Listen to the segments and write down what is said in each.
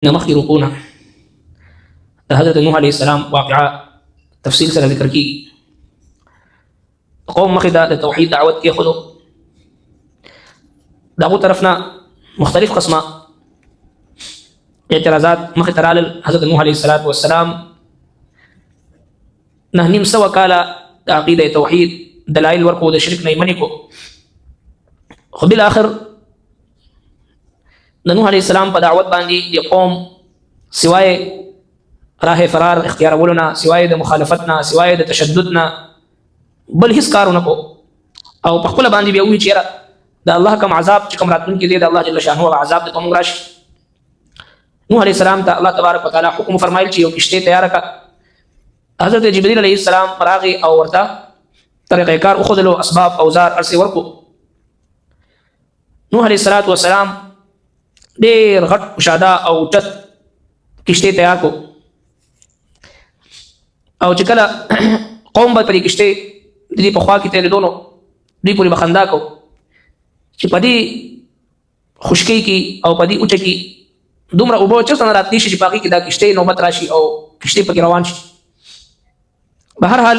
نمخي ركونا حضرت نوح عليه السلام واقعة تفصيل سره ذكر کی قوم مخي دا توحید دعوت کې خلو داغو طرفنا مختلف قسمه اعتراضات مخي ترال حضرت نوح عليه السلام نهنیم سوا کالا عقیده توحید دلائل ورکو د شرک نه منی کو خو بل اخر نوح عليه السلام په دعوت باندې د قوم سوای راه فرار اختیار ولنا سوای د مخالفتنا سوای د تشددنا بل هیڅ کارونه کو او په خپل باندې بیا وی چیرې د الله کوم عذاب چې کوم راتون کې دی د الله جل شانه عذاب د کوم راشي نوح عليه السلام ته الله تبارک وتعالى حکم فرمایل چې یو کشته تیار کړه حضرت جبريل عليه السلام راغي او ورته طریقې کار او خذلو اسباب اوزار ارسي ورکو نوح عليه السلام ډېر غټ شاده او چت کشته تیار کو او چې کله قوم به پرې کشته د دې په خوا کې تل دونو دې پوری بخندا کو چې پدې خشکی کې او پدې اوچ کې دومره اوبو چې څنګه راتلی شي چې باقي کې دا کشته نوبت راشي او کشته پکې روان شي بهر حال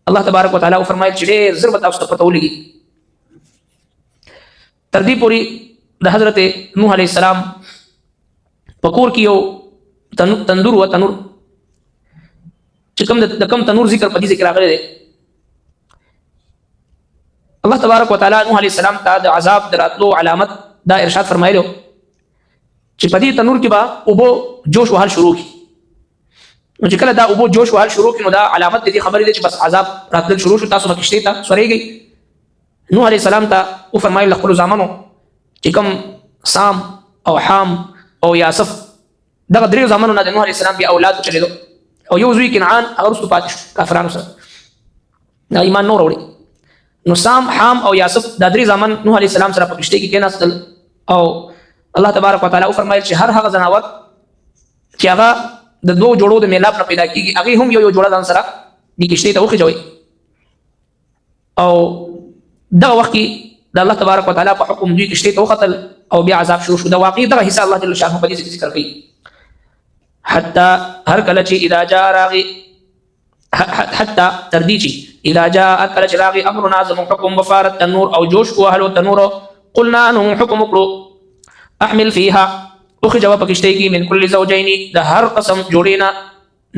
الله تبارک وتعالى فرمایل چې ضربت اوس ته پتو لګي تر دې پوری د حضرت نوح علیہ السلام پکور کې یو تنور چې کوم د کوم تنور ذکر په دې ذکر راغلی دی الله تبارک وتعالى نوح علیہ السلام ته د عذاب دراتلو علامت دا ارشاد فرمایلو چې په دې تنور کې به اوبو جوش وهل شروع کی نو چې کله دا اوبو جوش وهل شروع کی نو دا علامت دې خبرې ده چې بس عذاب راتل شروع شو تاسو مکشته ته سوريږي نوح علیہ السلام ته او فرمایل خپل زامنو چې کوم سام او حام او یاسف دغه درې زامنو نه د نوح علیہ السلام بیا اولاد چلیدو او یو زوی کنعان هغه رسو پاتې شو کافرانو سره دا ایمان نور وړي نو سام حام او یاسف دا درې زامن نوح علیہ السلام سره په کشته کې کېناستل او الله تبارک وتعالى فرمایل چې هر هغه زناور چې هغه د دوه جوړو د میلاب نه پیدا کیږي هغه هم یو جوړه ځان سره د کشته ته وخجوي او دغه وخت کې د الله تبارک وتعالى په حکم دوی کشته ته وختل او بیا عذاب شروع شو دا واقعي دغه حصہ الله جل شانه په دې ذکر کوي حتى هر کله چې اذا جاء راغي حتى ترديچي اذا جاء کله چې راغي امرنا زم حکم بفارت تنور او جوش واهل تنور قلنا انه حکم کړو احمل فيها اخ جواب پکشته کی من كل زوجين د هر قسم جوړینا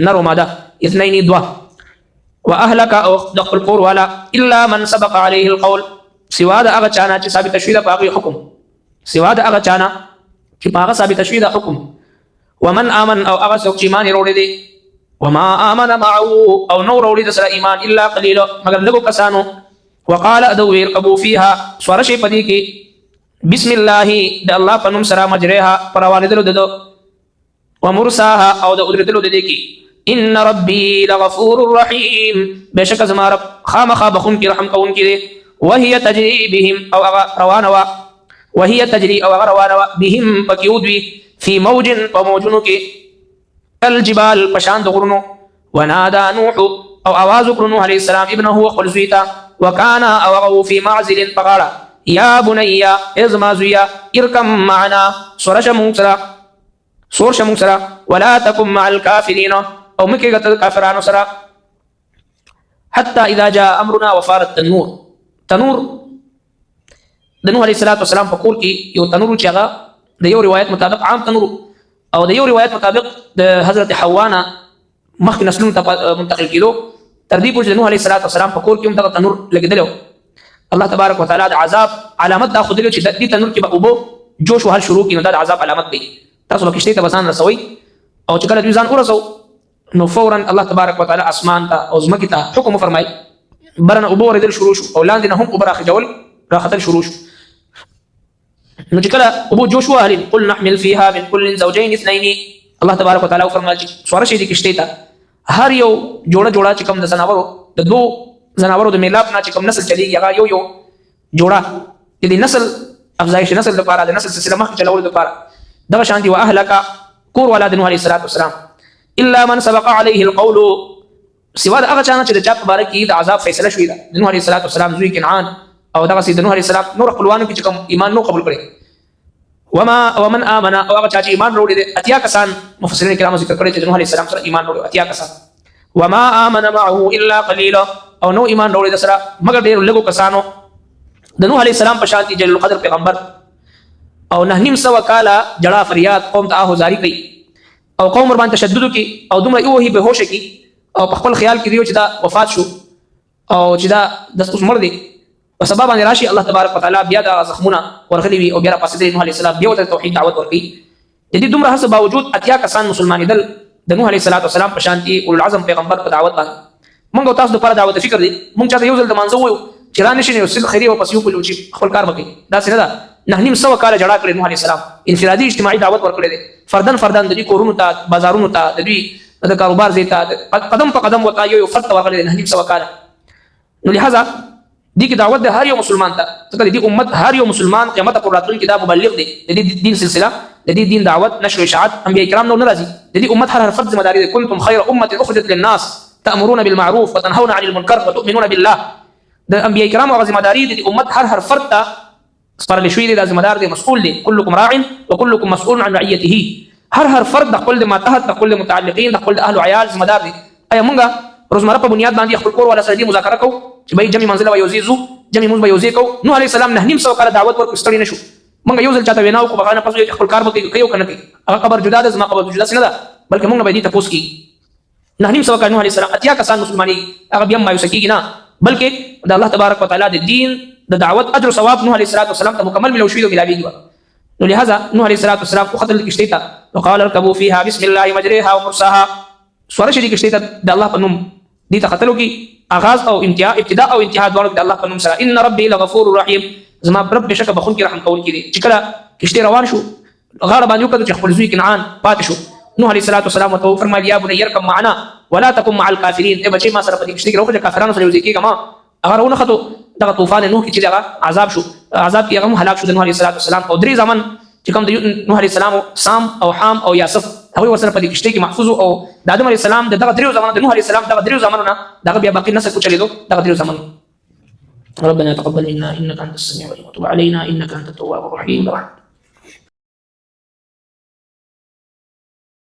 نر ماده اثنين دوا واهلك او دخل قور ولا الا من سبق عليه القول سوا د هغه چانه چې ثابت شوی د باقي حکم سوا د هغه چانه چې هغه ثابت شوی د حکم ومن امن او هغه څوک چې ایمان وروړي دي وما امن معه او نور وروړي د سره ایمان الا قليل مگر لږ کسانو وقال ادوير ابو فيها سورشي پدې کې بسم الله د الله په نوم سره مجريها پروالدلو ددو ومرساها او د ادرتلو ددې کې ان ربي لغفور رحيم بشک زما رب خامخا بخون کې رحم کون کې وهي تجري بهم او روانوا وهي تجري او روانوا بهم بكيودوي في موج وموجنك الجبال پشاند غرنو ونادى نوح او आवाज نوح عليه السلام ابنه خلزيتا وكان او في معزل فقال يا بني ازما زويا اركم معنا سورش منسرا ولا تكن مع الكافرين او مكي قتل كافران سرا حتى اذا جاء امرنا وفارت تنور د نوح عليه السلام په کور کې یو تنور چې هغه د یو روایت مطابق عام تنور او د یو روایت مطابق د حضرت حوانا مخکې نسلونو ته منتقل کېدو تر دې پورې د نوح عليه السلام په کور کې هم دغه تنور لګېدلی الله تبارک وتعالى د عذاب علامت دا ښودلې چې د دې تنور کې به اوبه جوش وهل شروع کړي نو دا د عذاب علامت دی تاسو به کشتۍ ته به ځان رسوئ او چې کله دوی ځان ورسو نو فورا الله تبارک وتعالى اسمان ته او ځمکې ته حکم وفرمایي برنه اوبه ورېدل شروع شو او لاندې نه هم اوبه راخجول راختل شروع شو نو چې کله ابو جوشوا اهل قل نحمل فيها من كل زوجين اثنين الله تبارک وتعالى فرمایي چې سوار شي د کشتۍ ته هر یو جوړه چې کوم د زناورو د دوه زناورو د میلاب نه چې کوم نسل چلیږي هغه یو جوړه د نسل افزایش نسل لپاره د نسل سلسله مخ چلول لپاره دغه شان دي واهلک کور ولاد نوح عليه السلام الا من سبق عليه القول سوا د هغه چانه چې د چا په باره کې د عذاب فیصله شوې ده د نوح عليه السلام زوی کنعان او دغه سید نوح عليه السلام نور خپلوانو کې چې کوم ایمان نو قبول کړي ومن آمن او هغه چا چې ایمان وروړي دي اتیا کسان مفسرین کرام ذکر کړی چې نوح علیه السلام سره ایمان وروړي اتیا کسان وما آمن معه الا قليل او نو ایمان وروړي د سره مگر ډیر لږو کسانو د نوح علیه السلام په شان جلیل القدر پیغمبر او نه نیم سوه کاله جړه فریاد قوم ته آهوزاري کوي او قوم ور باندې تشدد کوي او دومره ایوهي بهوشه کوي او په خپل خیال کې دیو چې دا وفات شو او چې دا د اوس مړ دی په سبب باندې راشي الله تبارک وتعالى بیا د زخمونه ورغلي وي او بیا پاسې نوح علیه السلام بیا د توحید دعوت ورکړي د دې دومره هڅه باوجود اتیا کسان مسلمانېدل د نوح علیه السلام په شان دي اولو العزم پیغمبر په دعوت باندې مونږ تاسو لپاره دعوت فکر دي مونږ چاته یو ځل د مانځو وایو چې را نشي نو سل خیری او پس یو کولو چې خپل کار وکړي دا څنګه ده نه نیم سوه کاله جړه کړې نوح علیه السلام انفرادي اجتماعي دعوت ورکړی دی فردن د دوی کورونو ته بازارونو ته د دوی د کاروبار ځای ته قدم په قدم ورته یو فرد ته ورغلی دی نه نیم سوه کاله نو لهذا دې کې دعوت د هر یو مسلمان ته ځکه د دې امت هر یو مسلمان قیامت پورې راتلونکي دا مبلغ دی د دې دین سلسله د دې دین دعوت نشر اشاعت انبیاء کرام نو نه راځي د دې امت هر فرد ذمہ داری دی کنتم خیر امه اخرجت للناس تأمرون بالمعروف وتنهون عن المنكر وتؤمنون بالله د انبیاء کرام او ذمہ داری د امت هر فرد ته سپارل شوی دی د ذمہ دار دی مسؤول دی كلكم راع وكلكم مسؤول عن رعيته هر فرد د خپل د ماتحت د خپل متعلقین د خپل اهل او عیال ذمہ دار دی ایا موږ روزمره په بنیاد باندې خپل کور ولا سره دي مذاکره کوو چې به جمع منزل و یوزیزو جمع مونږ به یوزي کوو نوح علیه السلام نه نیم سوه کاله دعوت ورکړو ستړي نشو موږ یو ځل چاته وینا وکړو بغانه پس خپل کار به کوي او کنه کوي هغه قبر جدا ده زما قبر جدا څنګه ده بلکې موږ به دې تاسو کې نه نیم سوه کاله نوح علیه السلام اتیا کسان مسلمانۍ هغه بیا مایوس کیږي نه بلکې د الله تبارک وتعالى د دین د دعوت اجر او ثواب نوح علیه السلام ته مکمل ملو شوی او ملاویږي نو لهذا نوح علیه السلام خو خطر کشتی ته وقال اركبوا فيها بسم الله مجريها ومرساها سوره شری کشتی ته د الله په نوم دي ته خطلو کی آغاز او ابتداء او انتها دوړو د الله په نوم سره ان ربي لغفور رحيم زما رب بشک بخون کی رحم کول کی دي چې کله کشتی روان شو غاړه باندې وکړه چې خپل زوی کنعان پاتې شو نوح علیه السلام ته فرمایي یا بني اركب معنا ولا تكن مع الكافرين ای بچي ما سره په دې کشتی کې راوځه کافرانو سره یوځي کېږه ما هغه ونه خطو دغه طوفان نوح کې چې دغه عذاب شو عذاب کې هغه هلاک شو د نوح علیه السلام او درې زمن چې کوم د نوح علیه السلام سام او حام او یاسف هغه ورسره په دې کشتی کې محفوظ او د آدم علیه السلام دغه درې زمانه د نوح علیه السلام دغه درې زمانونه دغه بیا باقي نسل کو چلیدو دغه درې زمانه ربنا تقبل منا انك انت السميع العليم وتب علينا انك انت التواب الرحيم برحمتك